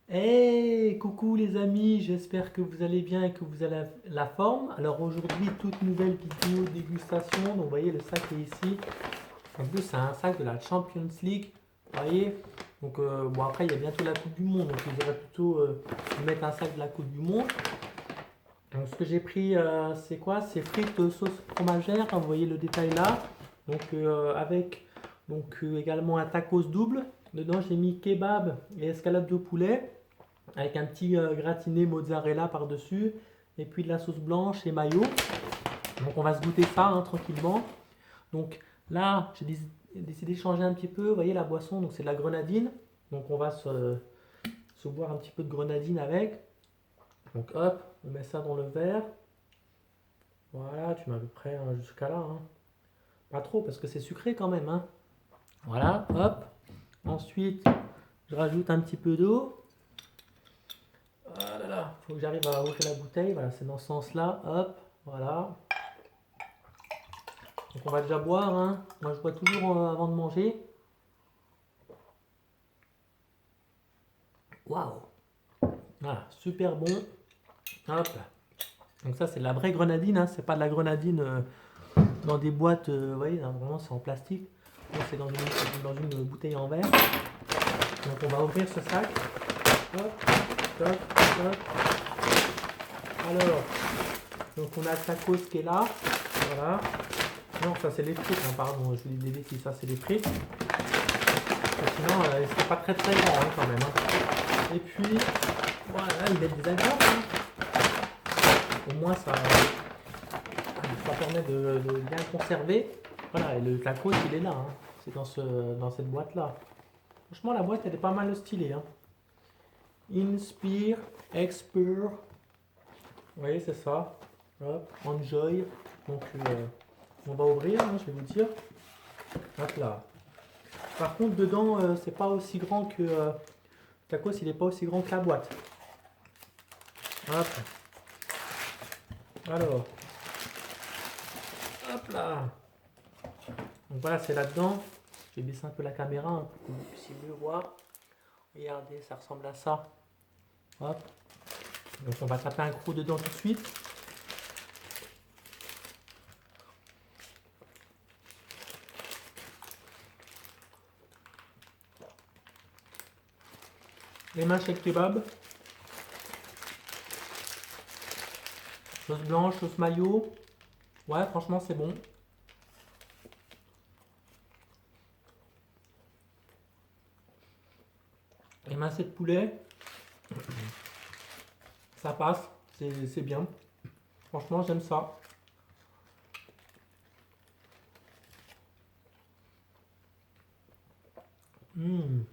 Hey, coucou les amis, j'espère que vous allez bien et que vous avez la forme. Alors aujourd'hui, toute nouvelle vidéo dégustation. Donc vous voyez, le sac est ici. En plus, c'est un sac de la Champions League. Vous voyez? Donc bon, après, il y a bientôt la Coupe du Monde. Donc je devrais plutôt mettre un sac de la Coupe du Monde. Donc ce que j'ai pris, c'est quoi? C'est frites sauce fromagère. Vous voyez le détail là. Donc avec également un tacos double. Dedans, j'ai mis kebab et escalope de poulet avec un petit gratiné mozzarella par-dessus, et puis de la sauce blanche et mayo. Donc on va se goûter ça tranquillement. Donc là, j'ai décidé de changer un petit peu. Vous voyez la boisson, donc c'est de la grenadine. Donc on va se boire un petit peu de grenadine avec. Donc hop, on met ça dans le verre. Voilà, tu mets à peu près jusqu'à là. Pas trop parce que c'est sucré quand même. Voilà, hop. Ensuite, je rajoute un petit peu d'eau. Ah là là, faut que j'arrive à ouvrir la bouteille. Voilà, c'est dans ce sens-là. Hop, voilà. Donc on va déjà boire. Moi je bois toujours avant de manger. Waouh. Voilà, super bon. Hop. Donc ça c'est de la vraie grenadine. C'est pas de la grenadine dans des boîtes. Vous voyez, vraiment c'est en plastique. Donc c'est dans une bouteille en verre. Donc on va ouvrir ce sac. Hop, hop, hop. Alors, donc on a le tacos qui est là. Voilà. Non, ça c'est les frites, pardon, je vous dis des bêtises, ça c'est les frites. Sinon, c'est pas très très grand quand même. Et puis, voilà, ils mettent des ingrédients. Au moins, ça permet de bien conserver. Voilà, et le tacos, il est là. C'est dans cette boîte-là. Franchement, la boîte, elle est pas mal stylée. Inspire, expire. Vous voyez, c'est ça. Hop, enjoy. Donc, on va ouvrir, je vais vous dire. Hop là. Par contre, dedans, c'est pas aussi grand que. Tacos, il est pas aussi grand que la boîte. Hop. Alors, hop là. Donc voilà, c'est là-dedans. Je vais baisser un peu la caméra pour que vous puissiez mieux voir. Regardez, ça ressemble à ça. Hop. Donc on va taper un coup dedans tout de suite. Les mains chez le kebab. Sauce blanche, sauce mayo. Ouais, franchement, c'est bon. Les mains de poulet. Ça passe. C'est bien. Franchement, j'aime ça. Mmh.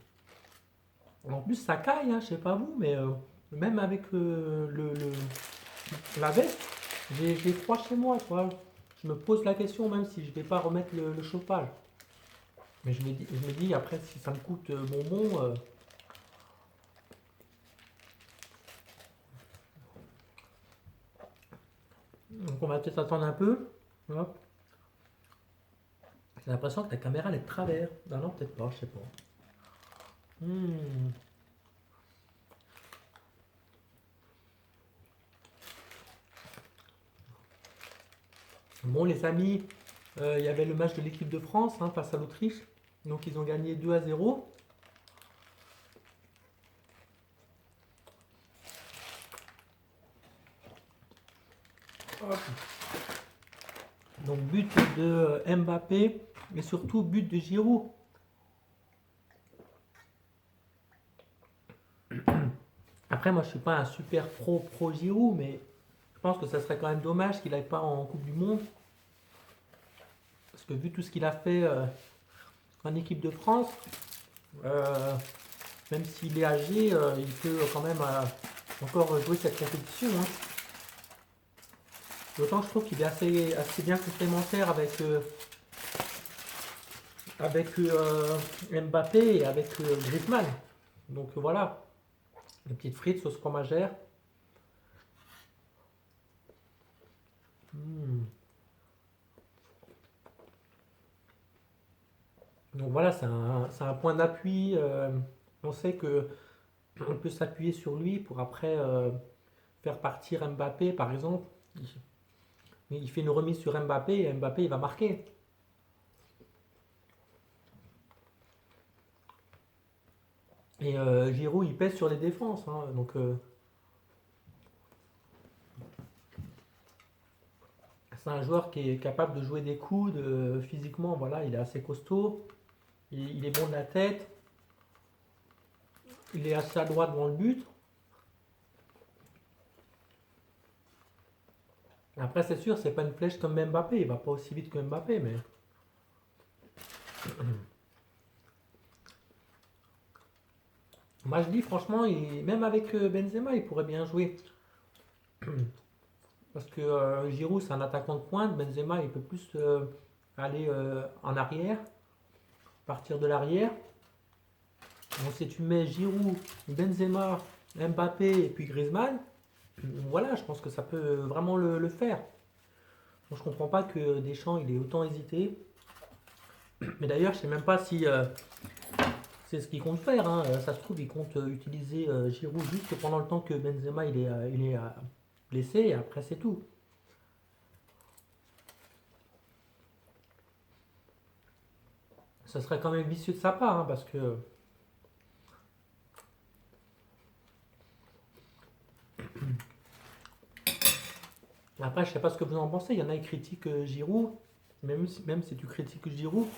En plus, ça caille, je sais pas vous, mais même avec la veste, j'ai froid chez moi, tu vois. Je me pose la question même si je vais pas remettre le chauffage. Mais je me dis après, si ça me coûte bonbon, donc on va peut-être attendre un peu. Hop. J'ai l'impression que la caméra elle est de travers. Non, non, peut-être pas, je sais pas. Hmm. Bon, les amis, il y avait le match de l'équipe de France face à l'Autriche. Donc ils ont gagné 2-0. Donc but de Mbappé, mais surtout but de Giroud. Après, moi je suis pas un super pro Giroud, mais je pense que ça serait quand même dommage qu'il n'aille pas en Coupe du Monde. Parce que vu tout ce qu'il a fait en équipe de France, euh, même s'il est âgé, il peut quand même encore jouer cette compétition. D'autant que je trouve qu'il est assez bien complémentaire avec Mbappé et avec Griezmann. Donc voilà, les petites frites, sauce fromagère. Mm. Donc voilà, c'est un point d'appui. On sait que on peut s'appuyer sur lui pour après faire partir Mbappé, par exemple. Il fait une remise sur Mbappé et Mbappé il va marquer. Et Giroud il pèse sur les défenses, hein, donc c'est un joueur qui est capable de jouer des coudes physiquement, voilà, il est assez costaud, il est bon de la tête, il est assez adroit devant le but. Après c'est sûr, c'est pas une flèche comme Mbappé, il va pas aussi vite que Mbappé, mais moi je dis franchement, même avec Benzema, il pourrait bien jouer. Parce que Giroud c'est un attaquant de pointe, Benzema il peut plus aller en arrière, partir de l'arrière. Donc si tu mets Giroud, Benzema, Mbappé et puis Griezmann, voilà, je pense que ça peut vraiment le faire. Donc, je comprends pas que Deschamps il ait autant hésité. Mais d'ailleurs, je sais même pas si c'est ce qu'il compte faire, hein. Ça se trouve, il compte utiliser Giroud juste pendant le temps que Benzema il est blessé et après c'est tout. Ça serait quand même vicieux de sa part, hein, parce que après, je sais pas ce que vous en pensez. Il y en a qui critiquent Giroud. Même si tu critiques Giroud,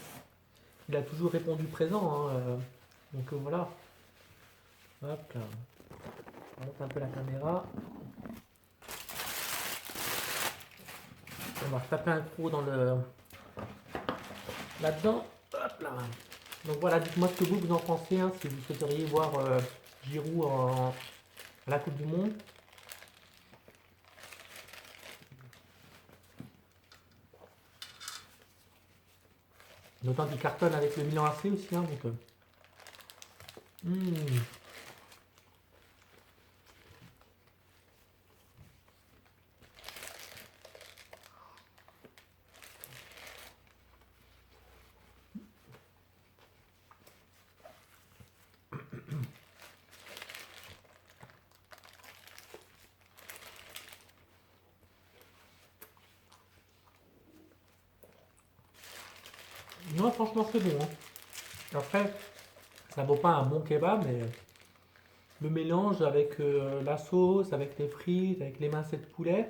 il a toujours répondu présent, hein, donc voilà. Hop là. On monte un peu la caméra. On va taper un trou dans le là-dedans. Hop là. Donc voilà, dites-moi ce que vous en pensez, hein, si vous souhaiteriez voir Giroud à la Coupe du Monde. D'autant qu'il cartonne avec le Milan AC aussi, hein, donc. Hmm. Non, franchement, c'est bon, hein. Après, ça vaut pas un bon kebab, mais le mélange avec la sauce, avec les frites, avec les mincées de poulet,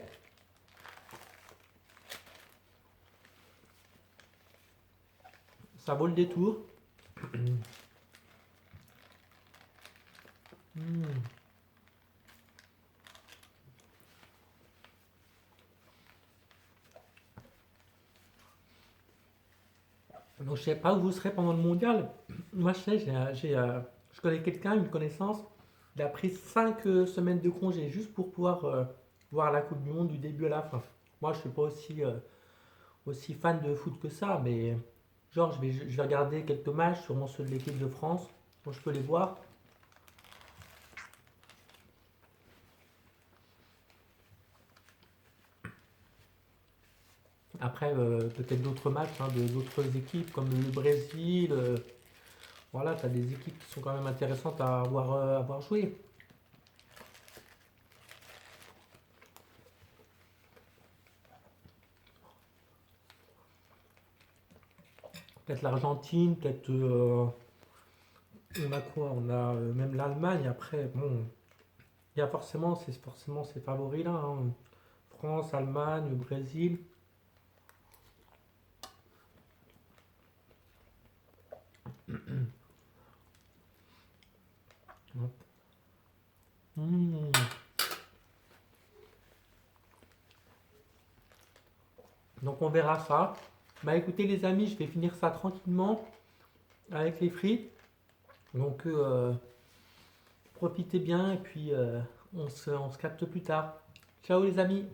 ça vaut le détour. Hmm. Donc je sais pas où vous serez pendant le mondial. Moi je sais, je connais quelqu'un, une connaissance, il a pris 5 semaines de congé juste pour pouvoir voir la Coupe du Monde du début à la fin. Moi je suis pas aussi fan de foot que ça, mais genre je vais regarder quelques matchs, sûrement ceux de l'équipe de France, donc je peux les voir. Après peut-être d'autres matchs hein, de d'autres équipes comme le Brésil. Voilà, tu as des équipes qui sont quand même intéressantes à avoir joué. Peut-être l'Argentine, peut-être on a quoi? On a même l'Allemagne. Après, bon, il y a forcément ces favoris là, hein. France, Allemagne, Brésil. Hmm. Donc on verra ça. Bah écoutez les amis, je vais finir ça tranquillement avec les frites. Donc profitez bien et puis on se capte plus tard. Ciao les amis.